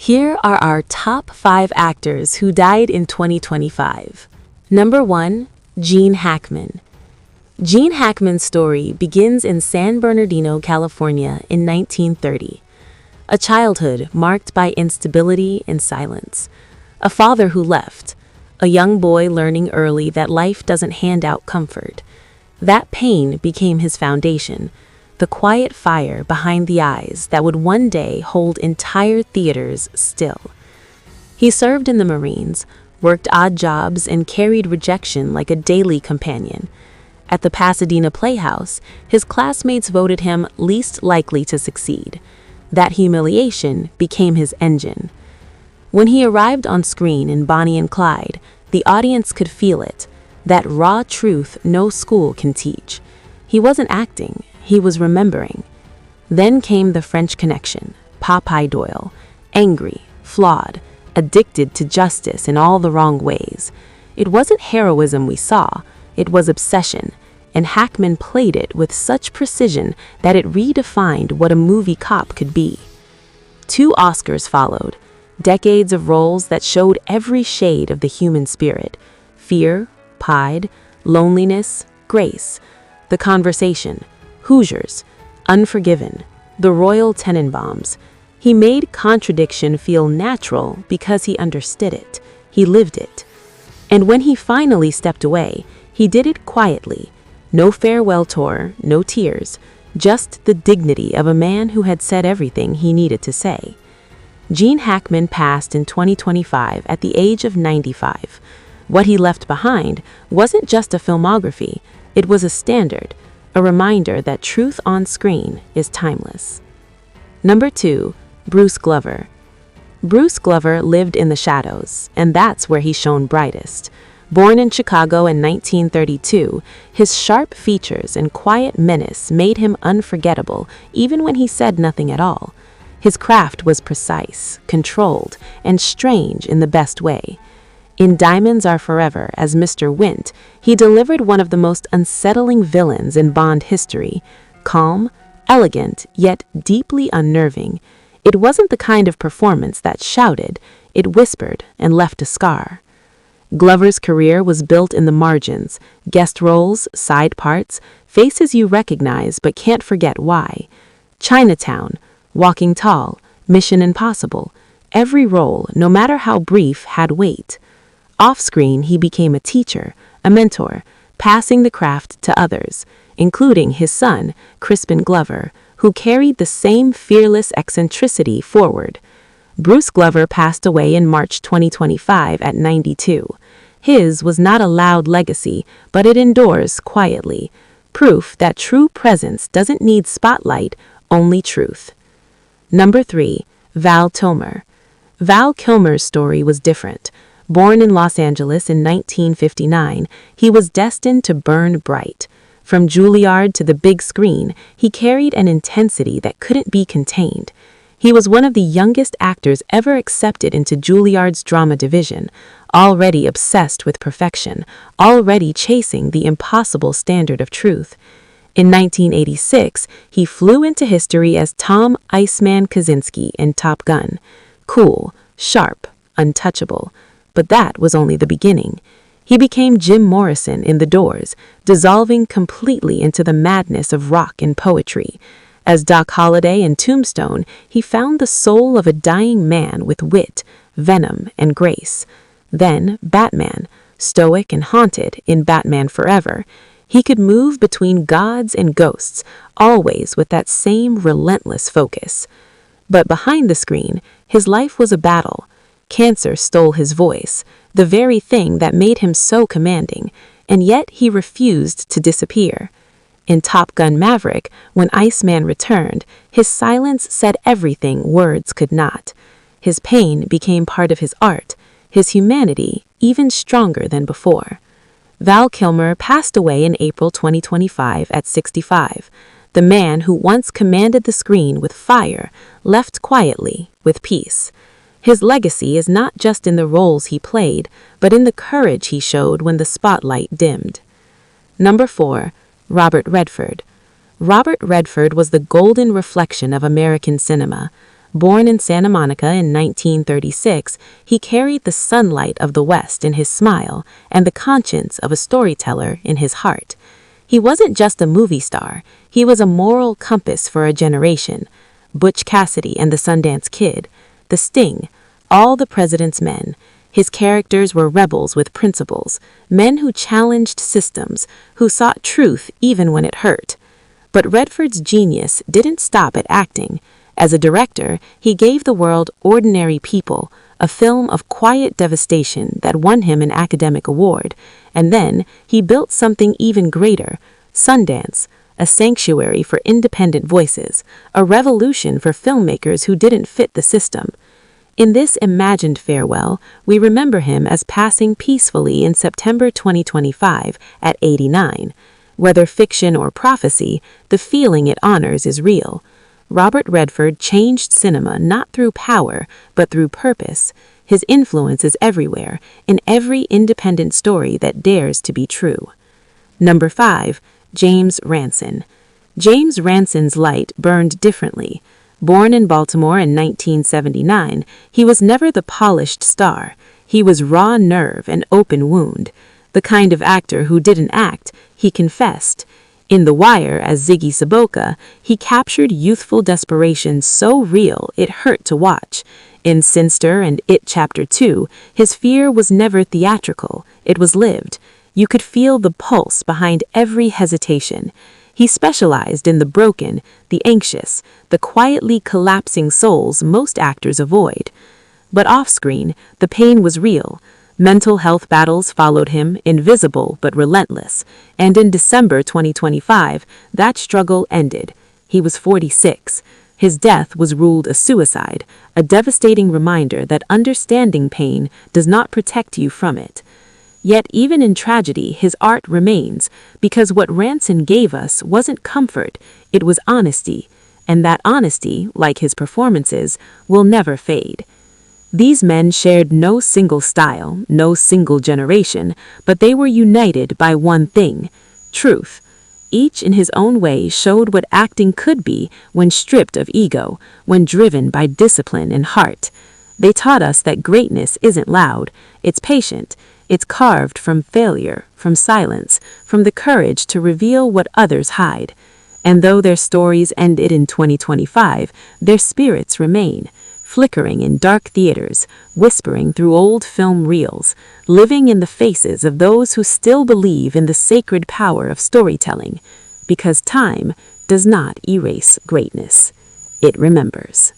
Here are our top 5 actors who died in 2025. Number 1, Gene Hackman. Gene Hackman's story begins in San Bernardino, California in 1930. A childhood marked by instability and silence. A father who left. A young boy learning early that life doesn't hand out comfort. That pain became his foundation, the quiet fire behind the eyes that would one day hold entire theaters still. He served in the Marines, worked odd jobs, and carried rejection like a daily companion. At the Pasadena Playhouse, his classmates voted him least likely to succeed. That humiliation became his engine. When he arrived on screen in Bonnie and Clyde, the audience could feel it, that raw truth no school can teach. He wasn't acting, he was remembering. Then came the French Connection, Popeye Doyle, angry, flawed, addicted to justice in all the wrong ways. It wasn't heroism we saw, it was obsession, and Hackman played it with such precision that it redefined what a movie cop could be. 2 Oscars followed, decades of roles that showed every shade of the human spirit: fear, pride, loneliness, grace. The Conversation, Hoosiers, Unforgiven, The Royal Tenenbaums. He made contradiction feel natural because he understood it. He lived it. And when he finally stepped away, he did it quietly. No farewell tour, no tears, just the dignity of a man who had said everything he needed to say. Gene Hackman passed in 2025 at the age of 95. What he left behind wasn't just a filmography, it was a standard, a reminder that truth on screen is timeless. Number 2, Bruce Glover. Bruce Glover lived in the shadows, and that's where he shone brightest. Born in Chicago in 1932, his sharp features and quiet menace made him unforgettable even when he said nothing at all. His craft was precise, controlled, and strange in the best way. In Diamonds Are Forever as Mr. Wint, he delivered one of the most unsettling villains in Bond history. Calm, elegant, yet deeply unnerving. It wasn't the kind of performance that shouted, it whispered and left a scar. Glover's career was built in the margins, guest roles, side parts, faces you recognize but can't forget why. Chinatown, Walking Tall, Mission Impossible. Every role, no matter how brief, had weight. Off-screen, he became a teacher, a mentor, passing the craft to others, including his son, Crispin Glover, who carried the same fearless eccentricity forward. Bruce Glover passed away in March 2025 at 92. His was not a loud legacy, but it endures quietly. Proof that true presence doesn't need spotlight, only truth. Number 3, Val Kilmer. Val Kilmer's story was different. Born in Los Angeles in 1959, he was destined to burn bright. From Juilliard to the big screen, he carried an intensity that couldn't be contained. He was one of the youngest actors ever accepted into Juilliard's drama division, already obsessed with perfection, already chasing the impossible standard of truth. In 1986, he flew into history as Tom "Iceman" Kaczynski in Top Gun. Cool, sharp, untouchable. But that was only the beginning. He became Jim Morrison in The Doors, dissolving completely into the madness of rock and poetry. As Doc Holliday in Tombstone, he found the soul of a dying man with wit, venom, and grace. Then Batman, stoic and haunted in Batman Forever. He could move between gods and ghosts, always with that same relentless focus. But behind the screen, his life was a battle. Cancer stole his voice, the very thing that made him so commanding, and yet he refused to disappear. In Top Gun Maverick, when Iceman returned, his silence said everything words could not. His pain became part of his art, his humanity even stronger than before. Val Kilmer passed away in April 2025 at 65. The man who once commanded the screen with fire left quietly with peace. His legacy is not just in the roles he played, but in the courage he showed when the spotlight dimmed. Number 4, Robert Redford. Robert Redford was the golden reflection of American cinema. Born in Santa Monica in 1936, he carried the sunlight of the West in his smile and the conscience of a storyteller in his heart. He wasn't just a movie star, he was a moral compass for a generation. Butch Cassidy and the Sundance Kid, The Sting, All the President's Men. His characters were rebels with principles, men who challenged systems, who sought truth even when it hurt. But Redford's genius didn't stop at acting. As a director, he gave the world Ordinary People, a film of quiet devastation that won him an academic award. And then he built something even greater, Sundance, a sanctuary for independent voices, a revolution for filmmakers who didn't fit the system. In this imagined farewell, we remember him as passing peacefully in September 2025 at 89. Whether fiction or prophecy, the feeling it honors is real. Robert Redford changed cinema not through power, but through purpose. His influence is everywhere, in every independent story that dares to be true. Number 5. James Ransone. James Ransone's light burned differently. Born in Baltimore in 1979, he was never the polished star. He was raw nerve and open wound. The kind of actor who didn't act, he confessed. In The Wire as Ziggy Saboka, he captured youthful desperation so real it hurt to watch. In Sinister and It Chapter 2, his fear was never theatrical, it was lived. You could feel the pulse behind every hesitation. He specialized in the broken, the anxious, the quietly collapsing souls most actors avoid. But off-screen, the pain was real. Mental health battles followed him, invisible but relentless. And in December 2025, that struggle ended. He was 46. His death was ruled a suicide, a devastating reminder that understanding pain does not protect you from it. Yet even in tragedy, his art remains, because what Ransone gave us wasn't comfort, it was honesty. And that honesty, like his performances, will never fade. These men shared no single style, no single generation, but they were united by one thing: truth. Each in his own way showed what acting could be when stripped of ego, when driven by discipline and heart. They taught us that greatness isn't loud, it's patient. It's carved from failure, from silence, from the courage to reveal what others hide. And though their stories ended in 2025, their spirits remain, flickering in dark theaters, whispering through old film reels, living in the faces of those who still believe in the sacred power of storytelling. Because time does not erase greatness. It remembers.